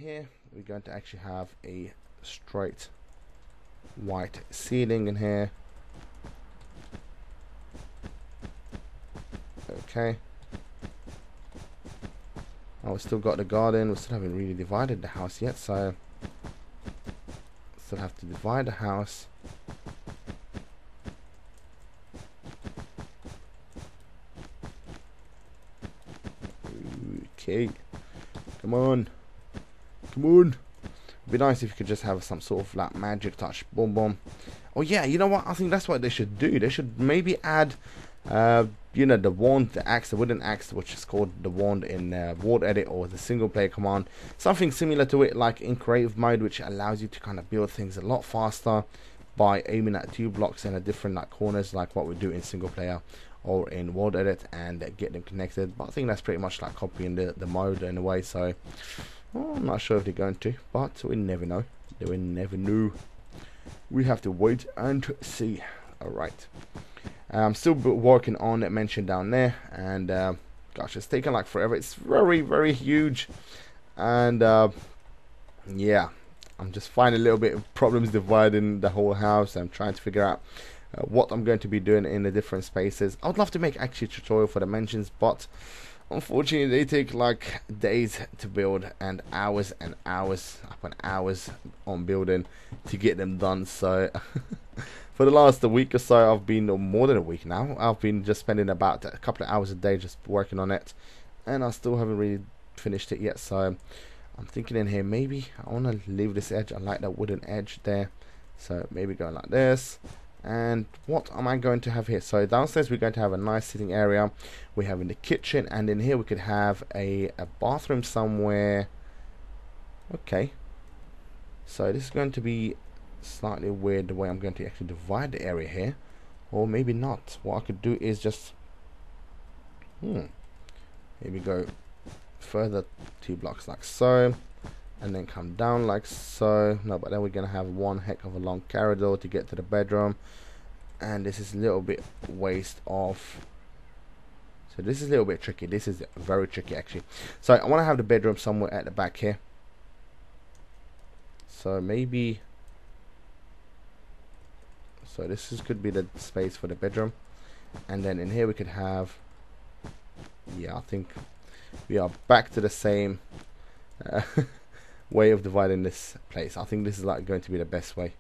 here we're going to actually have a straight white ceiling in here. Okay. Oh, we still got the garden. We still haven't really divided the house yet, so still have to divide the house. Okay. Come on. Come on. It'd be nice if you could just have some sort of like magic touch. Boom, boom. Oh yeah, you know what? I think that's what they should do. They should maybe add, you know, the wand, the axe, the wooden axe, which is called the wand in Ward Edit or the single player command. Something similar to it, like in creative mode, which allows you to kind of build things a lot faster by aiming at 2 blocks in a different like corners, like what we do in single player or in World Edit, and get them connected. But I think that's pretty much like copying the mode in a way. So I'm not sure if they're going to, but we never know. We never know. We have to wait and see. Alright. I'm still working on it mentioned down there, and gosh, it's taken like forever. It's very, very huge, and yeah, I'm just finding a little bit of problems dividing the whole house. I'm trying to figure out what I'm going to be doing in the different spaces. I would love to make actually a tutorial for dimensions, but unfortunately they take like days to build and hours upon hours on building to get them done. So for the last week or so, I've been, or more than a week now, I've been just spending about a couple of hours a day just working on it, and I still haven't really finished it yet. So I'm thinking in here, maybe I want to leave this edge. I like that wooden edge there, so maybe going like this. And what am I going to have here? So downstairs we're going to have a nice sitting area. We have in the kitchen, and in here we could have a bathroom somewhere. Okay, so this is going to be slightly weird the way I'm going to actually divide the area here, or maybe not. What I could do is just maybe go further 2 blocks like so, and then come down like so. No, but then we're gonna have one heck of a long corridor to get to the bedroom, and this is a little bit waste of. So this is a little bit tricky. This is very tricky actually. So I want to have the bedroom somewhere at the back here. So maybe. So this could be the space for the bedroom, and then in here we could have. Yeah, I think we are back to the same way of dividing this place. I think this is like going to be the best way.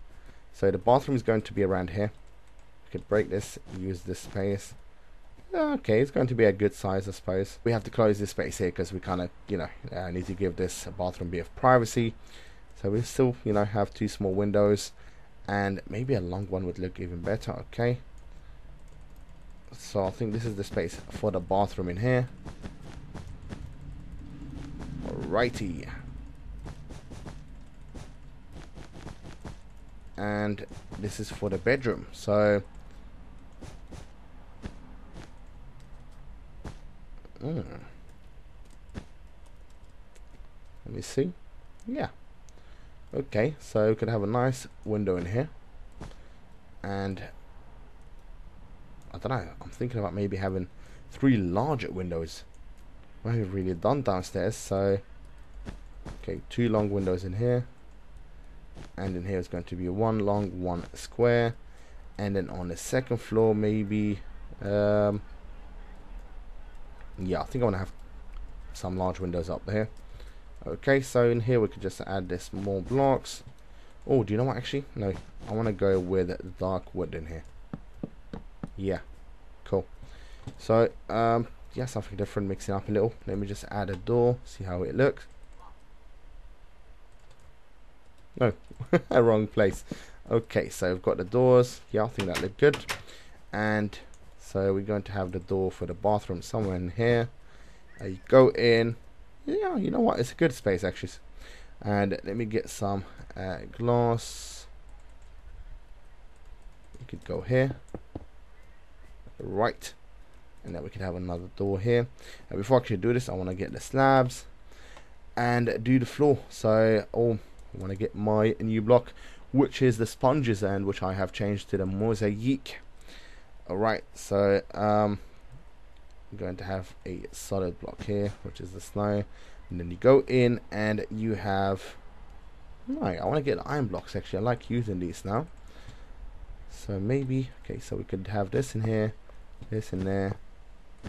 So the bathroom is going to be around here. We could break this, use this space. Okay, it's going to be a good size, I suppose. We have to close this space here because we kind of, you know, need to give this bathroom a bit of privacy. So we still, you know, have 2 small windows, and maybe a long one would look even better. Okay. So I think this is the space for the bathroom in here. Alrighty. And this is for the bedroom. So let me see. Yeah. Okay, so we could have a nice window in here, and I don't know, I'm thinking about maybe having 3 larger windows. I haven't really done downstairs, so okay, 2 long windows in here, and in here is going to be 1 long, 1 square, and then on the second floor maybe yeah, I think I want to have some large windows up there. Okay, so in here we could just add this more blocks. Oh, do you know what, actually? No, I want to go with dark wood in here. Yeah, cool. So yeah, something different, mixing up a little. Let me just add a door, see how it looks. No, wrong place. Okay, so we've got the doors. Yeah, I think that looked good. And so we're going to have the door for the bathroom somewhere in here. You go in. Yeah, you know what? It's a good space actually. And let me get some glass. You could go here. Right. And then we can have another door here. And before I actually do this, I want to get the slabs and do the floor. So I want to get my new block, which is the sponges, and which I have changed to the mosaic. Alright, so I'm going to have a solid block here, which is the snow. And then you go in and you have, right, I want to get iron blocks actually. I like using these now. So maybe, okay, so we could have this in here, this in there,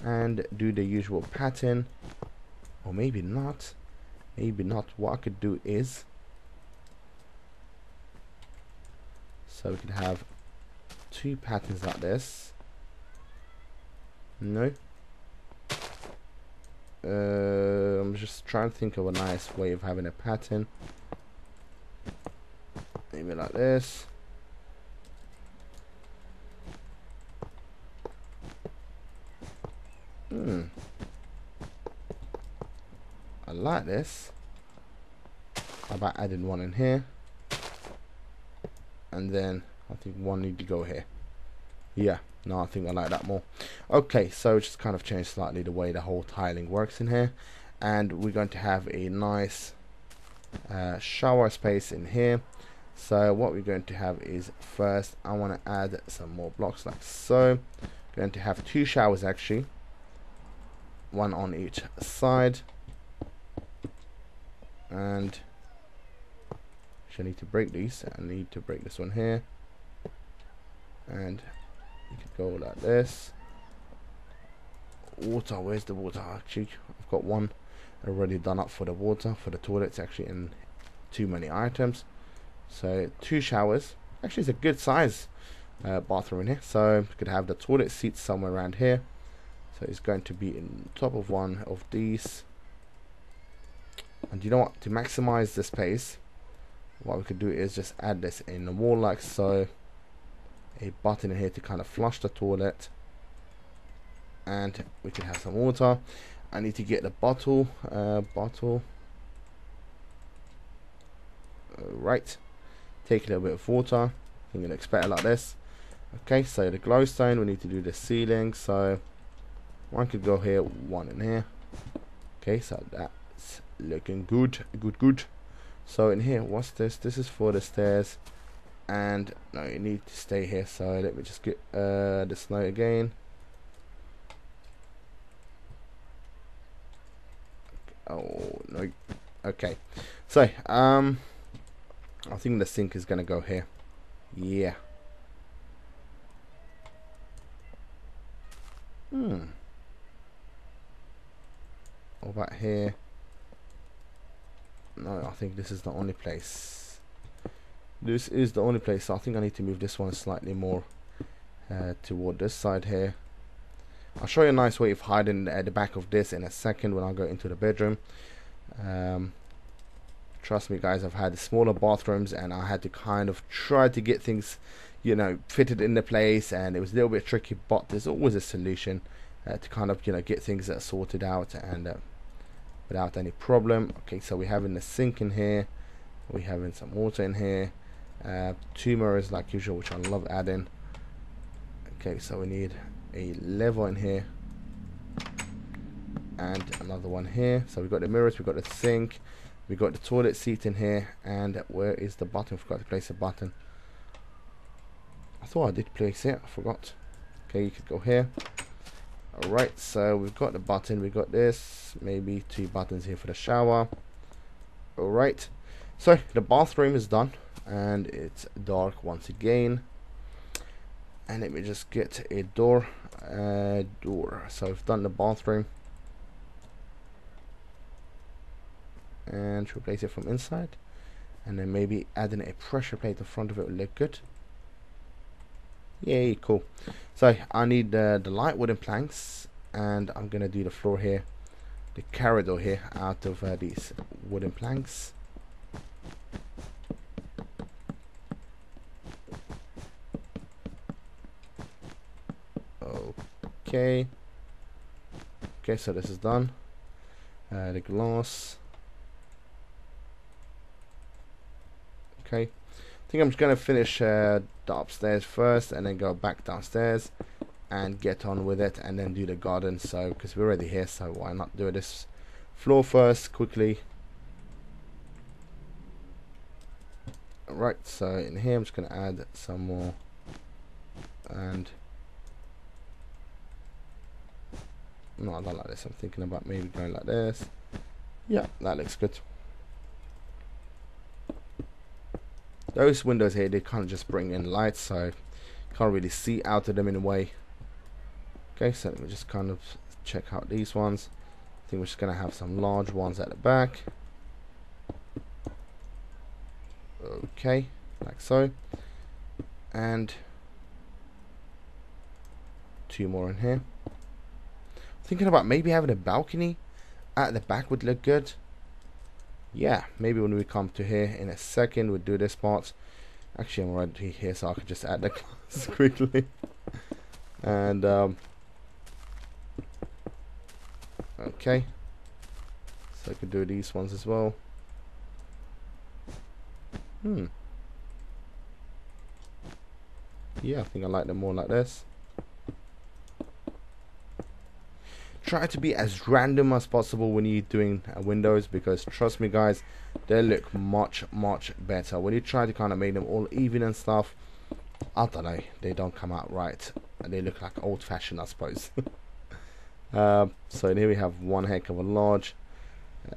and do the usual pattern. Or maybe not. Maybe not. What I could do is, so we could have two patterns like this. No. I'm just trying to think of a nice way of having a pattern. Maybe like this. I like this. How about adding one in here? And then I think one need to go here. Yeah, no, I think I like that more. Okay, so just kind of change slightly the way the whole tiling works in here. And we're going to have a nice shower space in here. So what we're going to have is, first I want to add some more blocks like so. Going to have two showers actually, one on each side. And I need to break these. I need to break this one here, and you could go like this. Water, where's the water? Actually, I've got one already done up for the water. For the toilets, actually, in too many items. So 2 showers. Actually, it's a good size bathroom in here. So we could have the toilet seats somewhere around here. So it's going to be in top of one of these. And you know what? To maximize the space, what we could do is just add this in the wall like so. A button in here to kind of flush the toilet. And we can have some water. I need to get the bottle. Right. Take a little bit of water. I'm going to expect it like this. Okay, so the glowstone, we need to do the ceiling. So one could go here, one in here. Okay, so that's looking good. Good. So in here, what's this? This is for the stairs. And no, you need to stay here. So let me just get the snow again. Oh no. Okay. So I think the sink is gonna go here. Yeah. What about here? No, I think this is the only place. This is the only place. So I think I need to move this one slightly more toward this side here. I'll show you a nice way of hiding at the back of this in a second when I go into the bedroom. Trust me guys, I've had smaller bathrooms and I had to kind of try to get things, you know, fitted into place, and it was a little bit tricky, but there's always a solution to kind of, you know, get things sorted out and without any problem. Okay, so we're having the sink in here, we're having some water in here, 2 mirrors like usual, which I love adding. Okay, so we need a lever in here and another one here. So we've got the mirrors, we've got the sink, we've got the toilet seat in here, and where is the button? Forgot to place a button. I thought I did place it, I forgot. Okay, you could go here. Alright, so we've got the button, we've got this, maybe 2 buttons here for the shower. Alright, so the bathroom is done and it's dark once again. And let me just get a door. So we've done the bathroom. And replace it from inside. And then maybe adding a pressure plate in front of it will look good. Yay, cool. So I need the light wooden planks, and I'm gonna do the floor here, the corridor here, out of these wooden planks. Okay, so this is done. The glass. Okay, I think I'm just gonna finish the upstairs first and then go back downstairs and get on with it, and then do the garden. So because we're already here, so why not do this floor first quickly. Right, so in here I'm just gonna add some more, and no, I don't like this. I'm thinking about maybe going like this, Yeah, that looks good. Those windows here, they kind of just bring in light, so can't really see out of them in a way. Okay, so let me just kind of check out these ones. I think we're just going to have some large ones at the back. Okay, like so. And 2 more in here. Thinking about maybe having a balcony at the back would look good. Yeah, maybe when we come to here in a second, we'll do this part. Actually, I'm already here, so I can just add the glass quickly. And okay, so I could do these ones as well. Yeah, I think I like them more like this. Try to be as random as possible when you're doing windows, because trust me guys, they look much better when you try to kind of make them all even and stuff. I don't know, they don't come out right and they look like old-fashioned, I suppose. So here we have one heck of a large.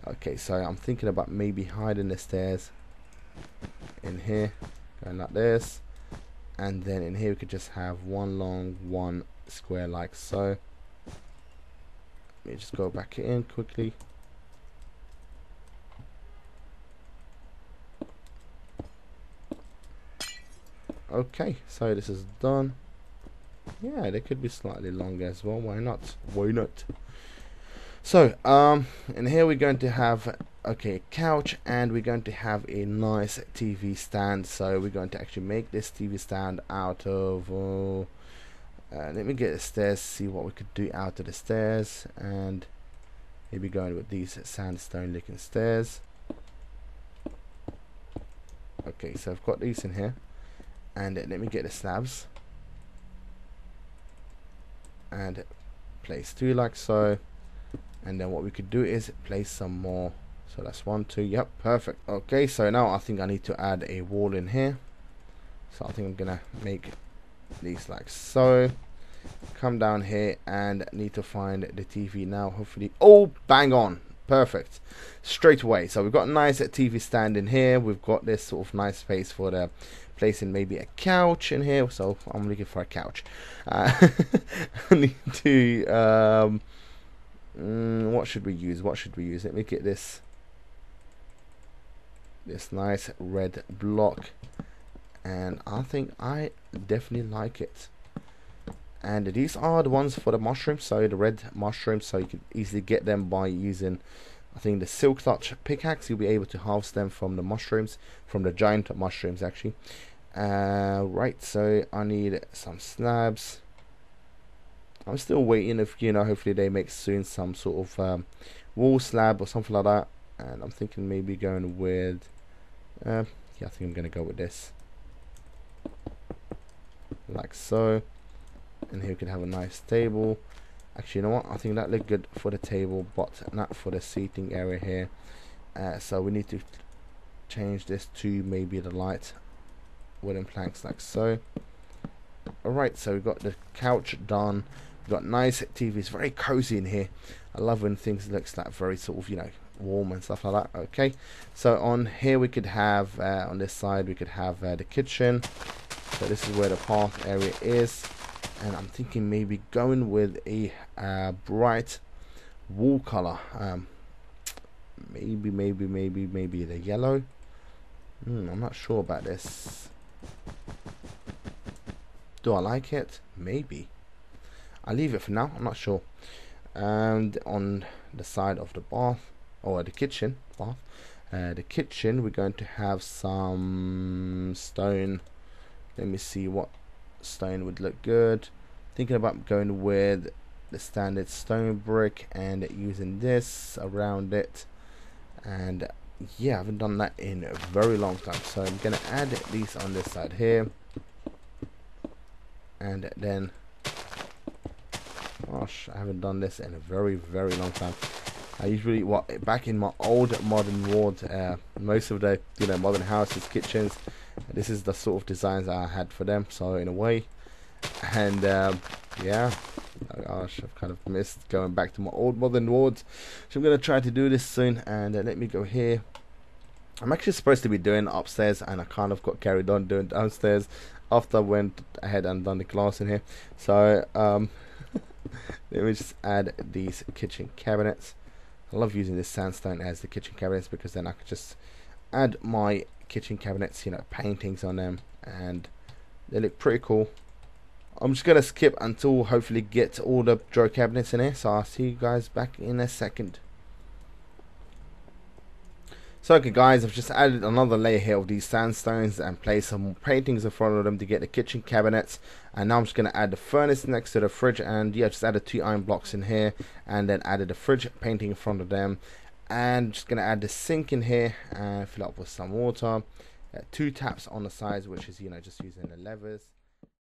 Okay, so I'm thinking about maybe hiding the stairs in here, going like this, and then in here we could just have one long, one square like so. Let me just go back in quickly. Okay, so this is done. Yeah, they could be slightly longer as well. Why not? Why not? So, and here we're going to have a couch, and we're going to have a nice TV stand. So we're going to actually make this TV stand out of. Let me get the stairs, see what we could do out of the stairs, and maybe going with these sandstone looking stairs. Okay, so I've got these in here, and let me get the slabs and place 2 like so, and then what we could do is place some more. So that's 1, 2, yep, perfect. Okay, so now I think I need to add a wall in here, so I think I'm gonna make these like so. Come down here and need to find the TV now, hopefully. Oh, bang on, perfect, straight away. So we've got a nice TV stand in here. We've got this sort of nice space for the placing maybe a couch in here, so I'm looking for a couch. I need to what should we use, let me get this nice red block, and I think I definitely like it. And these are the ones for the mushrooms, so the red mushrooms, so you can easily get them by using, I think, the silk touch pickaxe. You'll be able to harvest them from the mushrooms, from the giant mushrooms actually. Right, so I need some slabs. I'm still waiting if, you know, hopefully they make soon some sort of wall slab or something like that. And I'm thinking maybe going with yeah, I think I'm gonna go with this like so. And here we can have a nice table. Actually, you know what, I think that looked good for the table, but not for the seating area here. So we need to change this to maybe the light wooden planks like so. Alright, so we've got the couch done. We've got nice TV. It's very cozy in here. I love when things looks like very sort of, you know, warm and stuff like that. Okay, so on here we could have on this side we could have the kitchen. So this is where the path area is. And I'm thinking maybe going with a bright wall color. Maybe the yellow. I'm not sure about this. Do I like it? Maybe. I'll leave it for now. I'm not sure. And on the side of the bath, or the kitchen bath, the kitchen, we're going to have some stone. Let me see what stone would look good. Thinking about going with the standard stone brick and using this around it. And yeah, I haven't done that in a very long time, so I'm gonna add these on this side here. And then, gosh, I haven't done this in a very long time. I usually, back in my old modern ward, most of the, you know, modern houses, kitchens, this is the sort of designs I had for them. So in a way, and yeah, Oh gosh, I've kind of missed going back to my old modern wards. So I'm going to try to do this soon. And let me go here. I'm actually supposed to be doing upstairs, and I kind of got carried on doing downstairs after I went ahead and done the glass in here. So let me just add these kitchen cabinets. I love using this sandstone as the kitchen cabinets, because then I could just add my kitchen cabinets, you know, paintings on them, and they look pretty cool. I'm just gonna skip until hopefully get all the drawer cabinets in here, so I'll see you guys back in a second. So okay guys, I've just added another layer here of these sandstones and placed some paintings in front of them to get the kitchen cabinets. And now I'm just going to add the furnace next to the fridge, and yeah, just added 2 iron blocks in here, and then added the fridge painting in front of them. And just going to add the sink in here and fill up with some water. 2 taps on the sides, which is, you know, just using the levers.